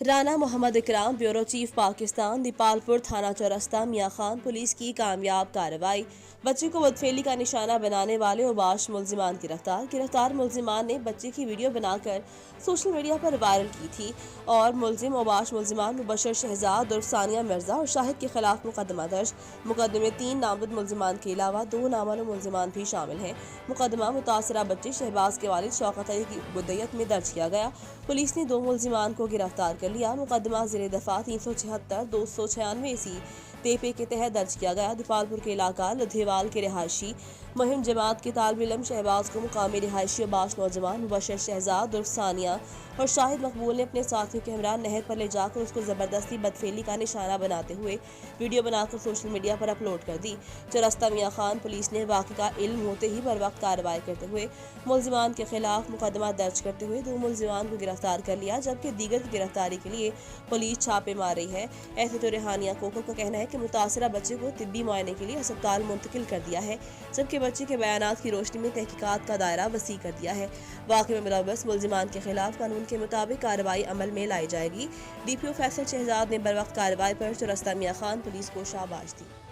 राना मोहम्मद इकराम, bureau chief Pakistan, Dipalpur थाना चौरस्ता मियां Khan police की कामयाब कार्रवाई। बच्चे को बदफेली का निशाना बनाने वाले उबाश मुलजिमान गिरफ्तार मुलजिमान ने बच्चे की वीडियो बनाकर सोशल मीडिया पर वायरल की थी और मुलजिम उबाश मुलजिमान मुबशर शहजाद और सानिया मिर्जा और शाहिद के खिलाफ मुकदमा दर्ज। मुकदमे 3 नामजद मुलजिमान के अलावा 2 नामालूम मुलजिमान भी शामिल हैं। मुकदमा मुतासरा बच्चे शहबाज के वालिद शौकत अली की मुद्दत में दर्ज किया गया। पुलिस ने 2 मुलजिमान को गिरफ्तार कर लिया। मुकदमा ज़िले दफा 376 296 सी तेपे के तहत दर्ज किया गया। दीपालपुर के इलाका लुधेवाल के रिहायशी मुहिम जमात के तालिब इल्म शहबाज को मुकामी रिहायशी अब्बास नौजवान मुबशर शहजाद और सानिया और शाहिद मकबूल ने अपने साथियों के हमरा नहर पर ले जाकर उसको जबरदस्ती बदफेली का निशाना बनाते हुए वीडियो बनाकर सोशल मीडिया पर अपलोड कर दी। चौरस्ता मियां खान पुलिस ने वाक़े का इल्म होते ही बर वक्त कार्रवाई करते हुए मुलजिमान के खिलाफ मुकदमा दर्ज करते हुए 2 मुलजिमान को गिरफ्तार कर लिया, जबकि दीगर की गिरफ्तारी के लिए पुलिस छापे मार रही है। ऐसे तो रेहानिया कोको का कहना है कि मुतासरा बच्चे को तिब्बी मुआयने के लिए अस्पताल मुंतकिल कर दिया है, जबकि बच्चे के बयानात की रोशनी में तहकीकात का दायरा वसी कर दिया है। वाक़े में मुलव्वस मुलजिमान के खिलाफ कानून के मुताबिक कार्रवाई अमल में लाई जाएगी। DPO फैसल शहजाद ने बर वक्त कार्रवाई पर चौरस्ता मियां खान पुलिस को शाबाश दी।